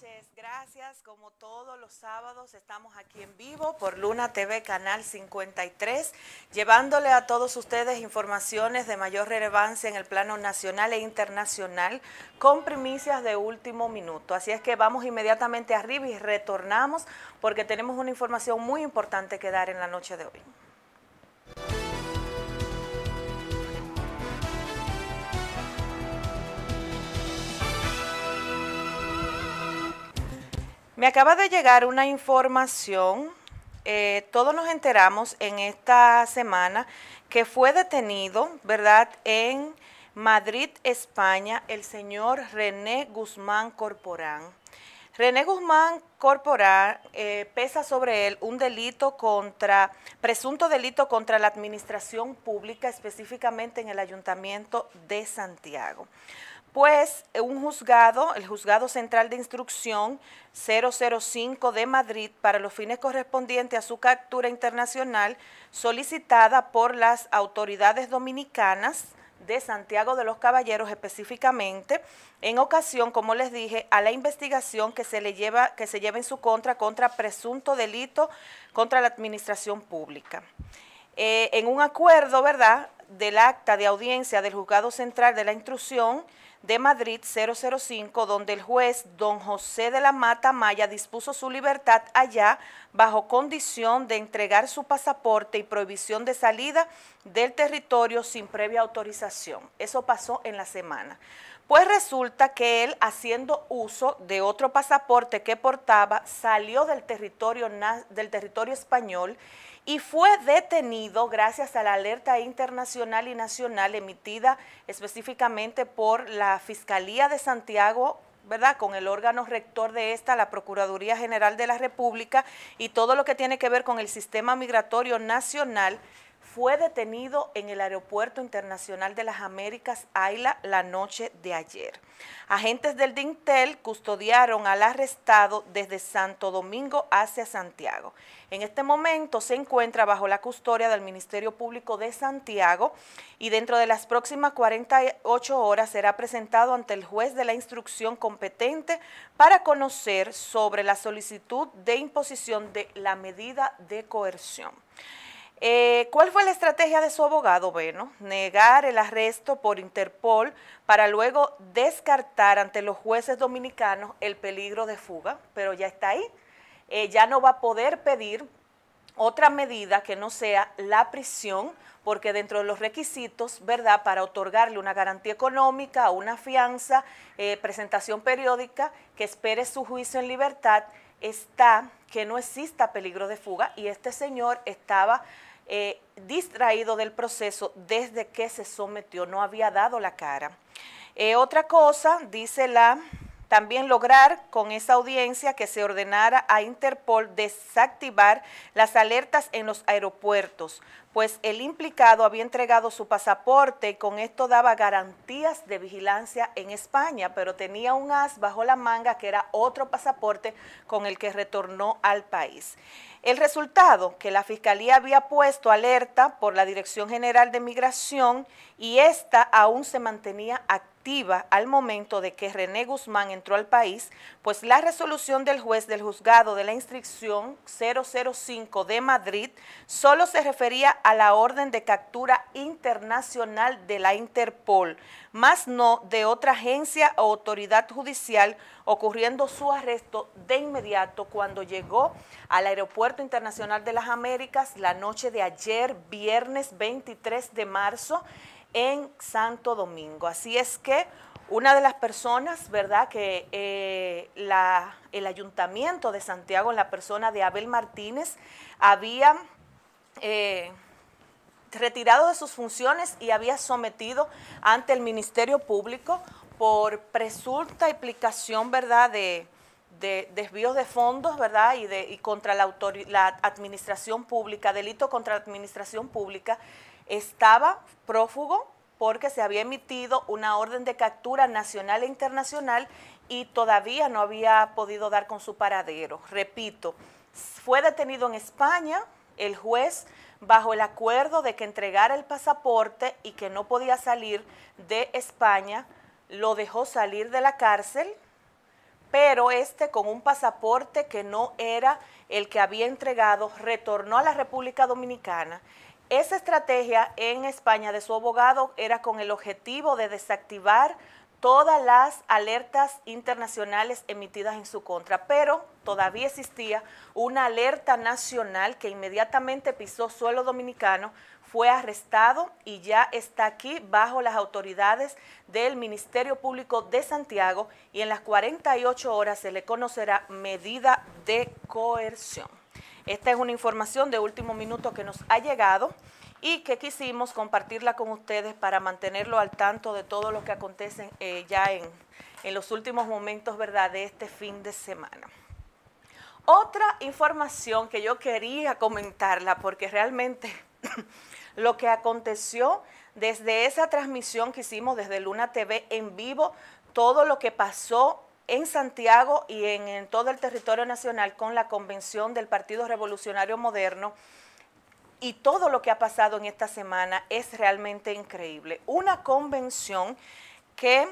noches, gracias. Como todos los sábados estamos aquí en vivo por Luna TV Canal 53, llevándole a todos ustedes informaciones de mayor relevancia en el plano nacional e internacional con primicias de último minuto. Así es que vamos inmediatamente arriba y retornamos porque tenemos una información muy importante que dar en la noche de hoy. Me acaba de llegar una información, todos nos enteramos en esta semana que fue detenido, ¿verdad?, en Madrid, España, el señor René Guzmán Corporán. René Guzmán Corporán pesa sobre él un presunto delito contra la administración pública, específicamente en el Ayuntamiento de Santiago. Pues un juzgado, el Juzgado Central de Instrucción 005 de Madrid, para los fines correspondientes a su captura internacional, solicitada por las autoridades dominicanas de Santiago de los Caballeros específicamente, en ocasión, como les dije, a la investigación que se lleva en su contra presunto delito contra la administración pública. En un acuerdo, ¿verdad?, del acta de audiencia del Juzgado Central de la Instrucción de Madrid 005, donde el juez don José de la Mata Maya dispuso su libertad allá bajo condición de entregar su pasaporte y prohibición de salida del territorio sin previa autorización. Eso pasó en la semana. Pues resulta que él, haciendo uso de otro pasaporte que portaba, salió del territorio español y fue detenido gracias a la alerta internacional y nacional emitida específicamente por la Fiscalía de Santiago, ¿verdad?, con el órgano rector de esta, la Procuraduría General de la República, y todo lo que tiene que ver con el sistema migratorio nacional. Fue detenido en el Aeropuerto Internacional de las Américas, AILA, la noche de ayer. Agentes del DINTEL custodiaron al arrestado desde Santo Domingo hacia Santiago. En este momento se encuentra bajo la custodia del Ministerio Público de Santiago y dentro de las próximas 48 horas será presentado ante el juez de la instrucción competente para conocer sobre la solicitud de imposición de la medida de coerción. ¿Cuál fue la estrategia de su abogado? Bueno, negar el arresto por Interpol para luego descartar ante los jueces dominicanos el peligro de fuga, pero ya está ahí. Ya no va a poder pedir otra medida que no sea la prisión, porque dentro de los requisitos, ¿verdad?, para otorgarle una garantía económica, una fianza, presentación periódica, que espere su juicio en libertad, está que no exista peligro de fuga, y este señor estaba distraído del proceso desde que se sometió, no había dado la cara. Otra cosa, dice también lograr con esa audiencia que se ordenara a Interpol desactivar las alertas en los aeropuertos, pues el implicado había entregado su pasaporte y con esto daba garantías de vigilancia en España, pero tenía un as bajo la manga que era otro pasaporte con el que retornó al país. El resultado, que la Fiscalía había puesto alerta por la Dirección General de Migración y esta aún se mantenía activa al momento de que René Guzmán entró al país, pues la resolución del juez del Juzgado de la Instrucción 005 de Madrid solo se refería a la orden de captura internacional de la Interpol, más no de otra agencia o autoridad judicial, ocurriendo su arresto de inmediato cuando llegó al Aeropuerto Internacional de las Américas la noche de ayer, viernes 23 de marzo, en Santo Domingo. Así es que una de las personas, ¿verdad?, que el Ayuntamiento de Santiago, en la persona de Abel Martínez, había retirado de sus funciones y había sometido ante el Ministerio Público por presunta implicación, ¿verdad?, de desvíos de fondos, ¿verdad?, y contra la administración pública, delito contra la administración pública. Estaba prófugo porque se había emitido una orden de captura nacional e internacional y todavía no había podido dar con su paradero. Repito, fue detenido en España, el juez, bajo el acuerdo de que entregara el pasaporte y que no podía salir de España, lo dejó salir de la cárcel, pero con un pasaporte que no era el que había entregado, retornó a la República Dominicana. Esa estrategia en España de su abogado era con el objetivo de desactivar todas las alertas internacionales emitidas en su contra, pero todavía existía una alerta nacional que inmediatamente pisó suelo dominicano, fue arrestado y ya está aquí bajo las autoridades del Ministerio Público de Santiago y en las 48 horas se le conocerá medida de coerción. Esta es una información de último minuto que nos ha llegado y que quisimos compartirla con ustedes para mantenerlo al tanto de todo lo que acontece ya en los últimos momentos, ¿verdad?, de este fin de semana. Otra información que yo quería comentarla porque realmente lo que aconteció desde esa transmisión que hicimos desde Luna TV en vivo, todo lo que pasó en Santiago y en todo el territorio nacional con la convención del Partido Revolucionario Moderno y todo lo que ha pasado en esta semana es realmente increíble. Una convención que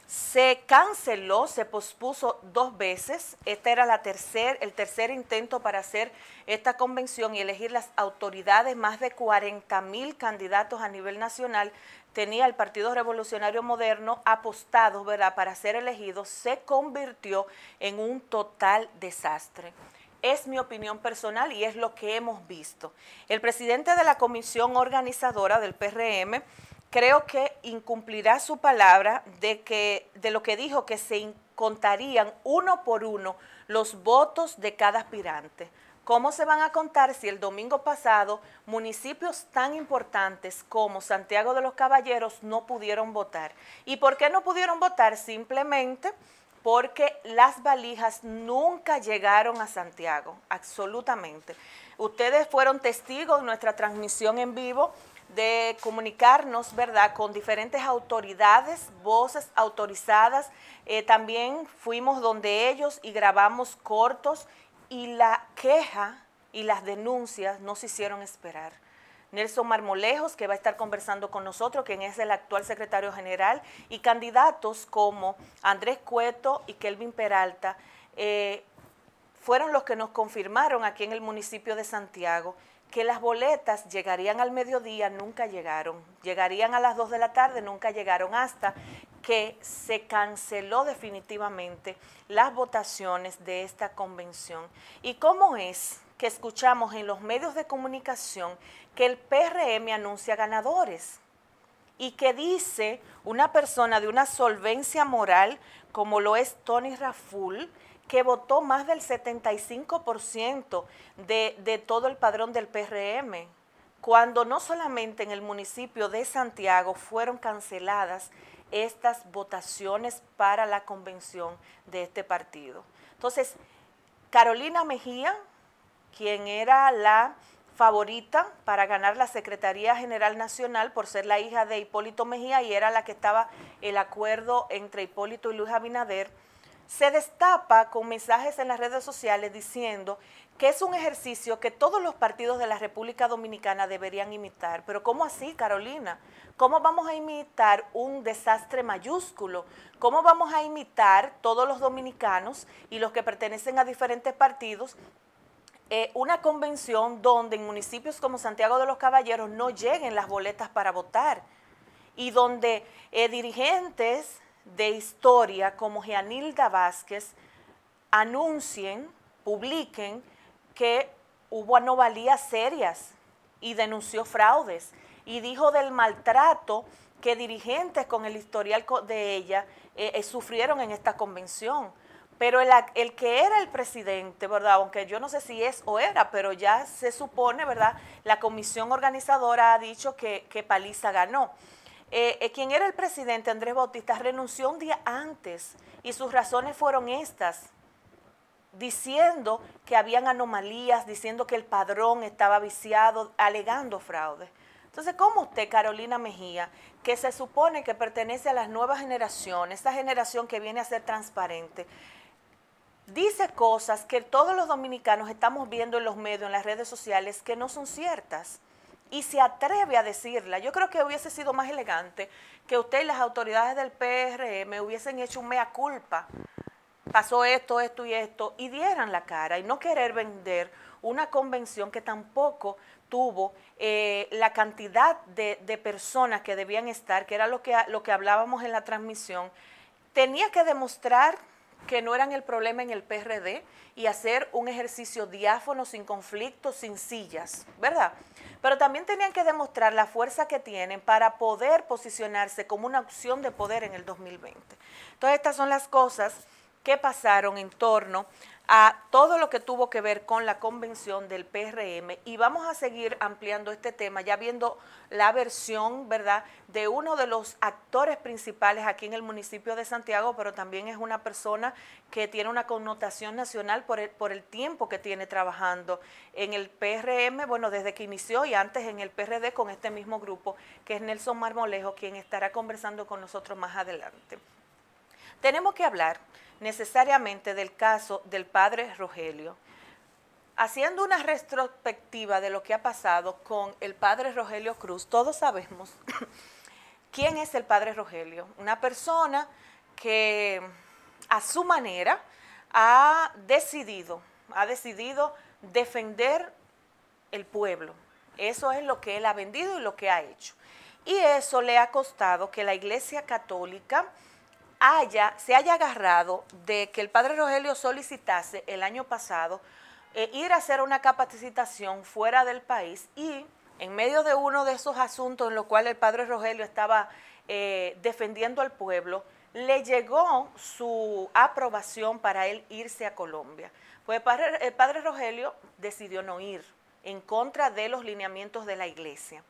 se canceló, se pospuso 2 veces. Este era el tercer intento para hacer esta convención y elegir las autoridades. Más de 40,000 candidatos a nivel nacional tenía el Partido Revolucionario Moderno apostados, ¿verdad?, para ser elegidos. Se convirtió en un total desastre. Es mi opinión personal y es lo que hemos visto. El presidente de la comisión organizadora del PRM creo que incumplirá su palabra de lo que dijo, que se contarían uno por uno los votos de cada aspirante. ¿Cómo se van a contar si el domingo pasado municipios tan importantes como Santiago de los Caballeros no pudieron votar? ¿Y por qué no pudieron votar? Simplemente porque las valijas nunca llegaron a Santiago, absolutamente. Ustedes fueron testigos de nuestra transmisión en vivo de comunicarnos, ¿verdad?, con diferentes autoridades, voces autorizadas. También fuimos donde ellos y grabamos cortos y la queja y las denuncias no se hicieron esperar. Nelson Marmolejos, que va a estar conversando con nosotros, quien es el actual secretario general, y candidatos como Andrés Cueto y Kelvin Peralta, fueron los que nos confirmaron aquí en el municipio de Santiago que las boletas llegarían al mediodía, nunca llegaron. Llegarían a las 2 de la tarde, nunca llegaron, hasta que se canceló definitivamente las votaciones de esta convención. ¿Y cómo es que escuchamos en los medios de comunicación que el PRM anuncia ganadores? Y que dice una persona de una solvencia moral, como lo es Tony Raful, que votó más del 75% de todo el padrón del PRM, cuando no solamente en el municipio de Santiago fueron canceladas estas votaciones para la convención de este partido. Entonces, Carolina Mejía, quien era la favorita para ganar la Secretaría General Nacional por ser la hija de Hipólito Mejía y era la que estaba el acuerdo entre Hipólito y Luis Abinader, se destapa con mensajes en las redes sociales diciendo que es un ejercicio que todos los partidos de la República Dominicana deberían imitar. Pero ¿cómo así, Carolina? ¿Cómo vamos a imitar un desastre mayúsculo? ¿Cómo vamos a imitar todos los dominicanos y los que pertenecen a diferentes partidos una convención donde en municipios como Santiago de los Caballeros no lleguen las boletas para votar y donde dirigentes de historia como Gianilda Vázquez anuncien, publiquen que hubo anomalías serias y denunció fraudes y dijo del maltrato que dirigentes con el historial de ella sufrieron en esta convención? Pero el que era el presidente, ¿verdad?, aunque yo no sé si es o era, pero ya se supone, ¿verdad?, la comisión organizadora ha dicho que Paliza ganó. Quien era el presidente, Andrés Bautista, renunció un día antes y sus razones fueron estas, diciendo que habían anomalías, diciendo que el padrón estaba viciado, alegando fraude. Entonces, ¿cómo usted, Carolina Mejía, que se supone que pertenece a las nuevas generaciones, esta generación que viene a ser transparente, dice cosas que todos los dominicanos estamos viendo en los medios, en las redes sociales, que no son ciertas? y se atreve a decirla. Yo creo que hubiese sido más elegante que usted y las autoridades del PRM hubiesen hecho un mea culpa. Pasó esto, esto y esto, y dieran la cara, y no querer vender una convención que tampoco tuvo la cantidad de personas que debían estar, que era lo que hablábamos en la transmisión. Tenía que demostrar que no eran el problema en el PRD y hacer un ejercicio diáfano, sin conflictos, sin sillas, ¿verdad? Pero también tenían que demostrar la fuerza que tienen para poder posicionarse como una opción de poder en el 2020. Entonces, estas son las cosas que pasaron en torno a todo lo que tuvo que ver con la convención del PRM, y vamos a seguir ampliando este tema, ya viendo la versión, ¿verdad?, de uno de los actores principales aquí en el municipio de Santiago, pero también es una persona que tiene una connotación nacional por el tiempo que tiene trabajando en el PRM, bueno, desde que inició y antes en el PRD con este mismo grupo, que es Nelson Marmolejo, quien estará conversando con nosotros más adelante. Tenemos que hablar necesariamente del caso del padre Rogelio. Haciendo una retrospectiva de lo que ha pasado con el padre Rogelio Cruz, todos sabemos quién es el padre Rogelio. Una persona que a su manera ha decidido defender el pueblo. Eso es lo que él ha vendido y lo que ha hecho. Y eso le ha costado que la Iglesia Católica se haya agarrado de que el padre Rogelio solicitase el año pasado ir a hacer una capacitación fuera del país, y en medio de uno de esos asuntos en los cuales el padre Rogelio estaba defendiendo al pueblo, le llegó su aprobación para él irse a Colombia. Pues el padre Rogelio decidió no ir, en contra de los lineamientos de la iglesia.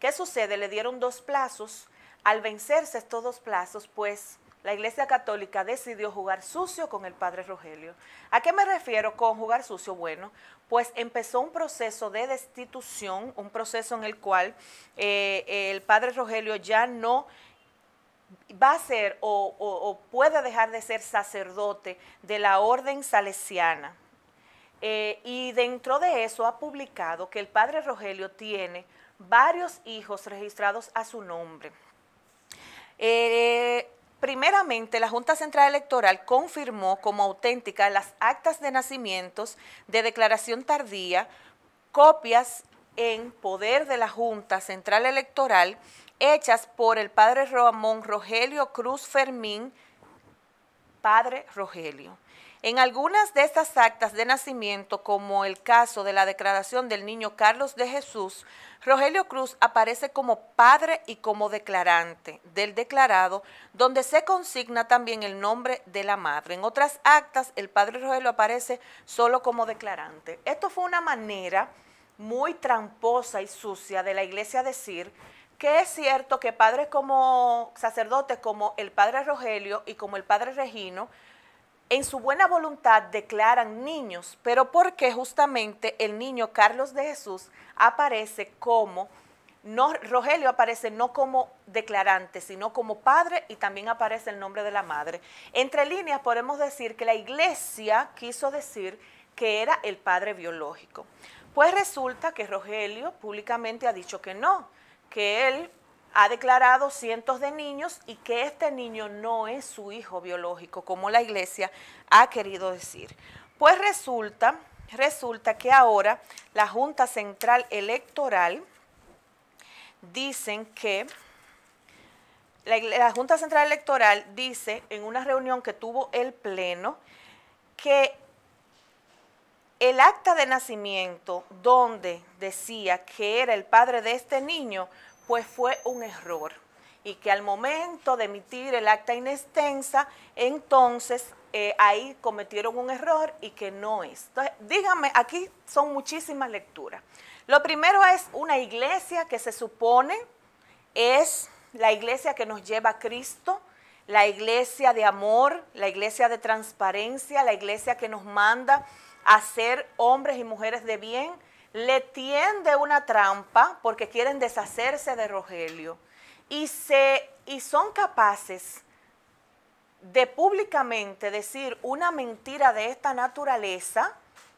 ¿Qué sucede? Le dieron 2 plazos. Al vencerse estos 2 plazos, pues la Iglesia Católica decidió jugar sucio con el padre Rogelio. ¿A qué me refiero con jugar sucio? Bueno, pues empezó un proceso de destitución, un proceso en el cual el padre Rogelio ya no va a ser o puede dejar de ser sacerdote de la orden salesiana. Y dentro de eso ha publicado que el padre Rogelio tiene varios hijos registrados a su nombre. Primeramente, la Junta Central Electoral confirmó como auténticas las actas de nacimientos de declaración tardía, copias en poder de la Junta Central Electoral, hechas por el padre Ramón Rogelio Cruz Fermín, padre Rogelio. En algunas de estas actas de nacimiento, como el caso de la declaración del niño Carlos de Jesús, Rogelio Cruz aparece como padre y como declarante del declarado, donde se consigna también el nombre de la madre. En otras actas, el padre Rogelio aparece solo como declarante. Esto fue una manera muy tramposa y sucia de la iglesia decir que es cierto que padres como sacerdotes como el padre Rogelio y como el padre Regino, en su buena voluntad declaran niños, pero porque justamente el niño Carlos de Jesús aparece como, Rogelio aparece no como declarante, sino como padre, y también aparece el nombre de la madre. Entre líneas podemos decir que la iglesia quiso decir que era el padre biológico. Pues resulta que Rogelio públicamente ha dicho que no, que él ha declarado cientos de niños y que este niño no es su hijo biológico, como la iglesia ha querido decir. Pues resulta que ahora la Junta Central Electoral dicen que, la Junta Central Electoral dice en una reunión que tuvo el Pleno que el acta de nacimiento donde decía que era el padre de este niño, pues fue un error, y que al momento de emitir el acta inextensa, entonces ahí cometieron un error y que no es. Entonces, díganme, aquí son muchísimas lecturas. Lo primero es una iglesia que se supone es la iglesia que nos lleva a Cristo, la iglesia de amor, la iglesia de transparencia, la iglesia que nos manda a ser hombres y mujeres de bien. Le tiende una trampa porque quieren deshacerse de Rogelio y son capaces de públicamente decir una mentira de esta naturaleza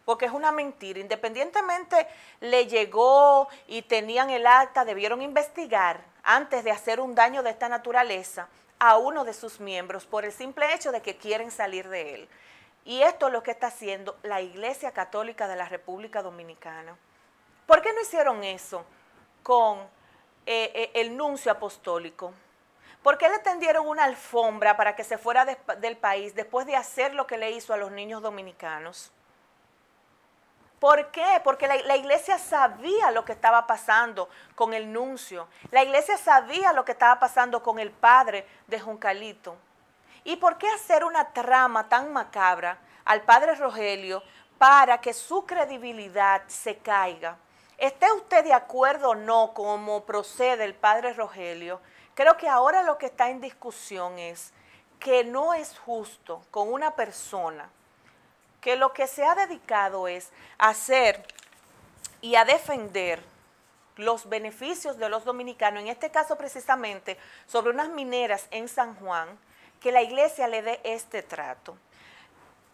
porque es una mentira. Independientemente le llegó y tenían el acta, debieron investigar antes de hacer un daño de esta naturaleza a uno de sus miembros por el simple hecho de que quieren salir de él. Y esto es lo que está haciendo la Iglesia Católica de la República Dominicana. ¿Por qué no hicieron eso con el nuncio apostólico? ¿Por qué le tendieron una alfombra para que se fuera del país después de hacer lo que le hizo a los niños dominicanos? ¿Por qué? Porque la iglesia sabía lo que estaba pasando con el nuncio. La iglesia sabía lo que estaba pasando con el padre de Juncalito. ¿Y por qué hacer una trama tan macabra al padre Rogelio para que su credibilidad se caiga? ¿Esté usted de acuerdo o no cómo procede el padre Rogelio? Creo que ahora lo que está en discusión es que no es justo con una persona que lo que se ha dedicado es a hacer y a defender los beneficios de los dominicanos, en este caso precisamente sobre unas mineras en San Juan, que la iglesia le dé este trato.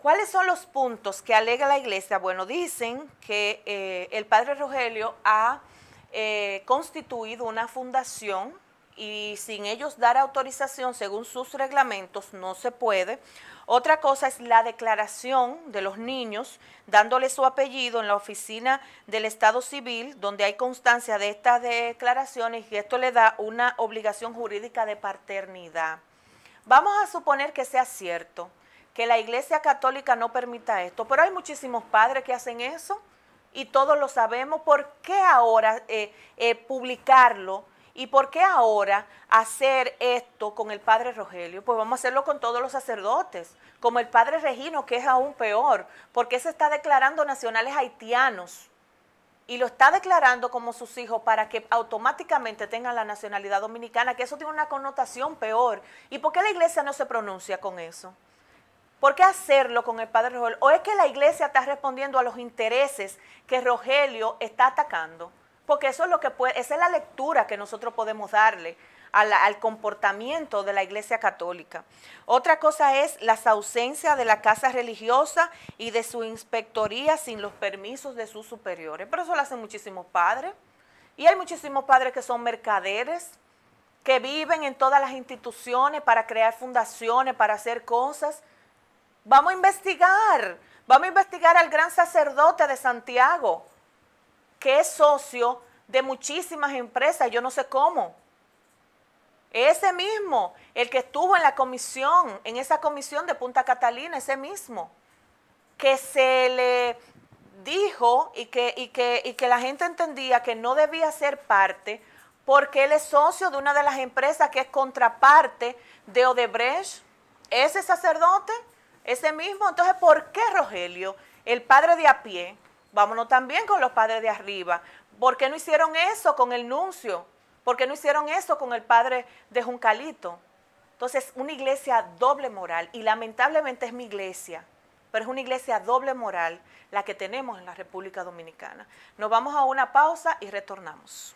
¿Cuáles son los puntos que alega la iglesia? Bueno, dicen que el padre Rogelio ha constituido una fundación y sin ellos dar autorización según sus reglamentos no se puede. Otra cosa es la declaración de los niños, dándole su apellido en la oficina del Estado Civil, donde hay constancia de estas declaraciones y esto le da una obligación jurídica de paternidad. Vamos a suponer que sea cierto, que la Iglesia Católica no permita esto, pero hay muchísimos padres que hacen eso y todos lo sabemos. ¿Por qué ahora publicarlo? ¿Y por qué ahora hacer esto con el padre Rogelio? Pues vamos a hacerlo con todos los sacerdotes, como el padre Regino, que es aún peor, porque se está declarando nacionales haitianos y lo está declarando como sus hijos para que automáticamente tengan la nacionalidad dominicana, que eso tiene una connotación peor. ¿Y por qué la iglesia no se pronuncia con eso? ¿Por qué hacerlo con el padre Rogelio? ¿O es que la iglesia está respondiendo a los intereses que Rogelio está atacando? Porque eso es lo que puede, esa es la lectura que nosotros podemos darle al comportamiento de la Iglesia Católica. Otra cosa es las ausencias de la casa religiosa y de su inspectoría sin los permisos de sus superiores. Pero eso lo hacen muchísimos padres. Y hay muchísimos padres que son mercaderes, que viven en todas las instituciones para crear fundaciones, para hacer cosas. Vamos a investigar al gran sacerdote de Santiago, que es socio de muchísimas empresas, yo no sé cómo. Ese mismo, el que estuvo en la comisión, en esa comisión de Punta Catalina, ese mismo, que se le dijo y que la gente entendía que no debía ser parte porque él es socio de una de las empresas que es contraparte de Odebrecht, ese sacerdote, ese mismo. Entonces, ¿por qué Rogelio, el padre de a pie? Vámonos también con los padres de arriba. ¿Por qué no hicieron eso con el nuncio? ¿Por qué no hicieron eso con el padre de Juncalito? Entonces, una iglesia doble moral, y lamentablemente es mi iglesia, pero es una iglesia doble moral la que tenemos en la República Dominicana. Nos vamos a una pausa y retornamos.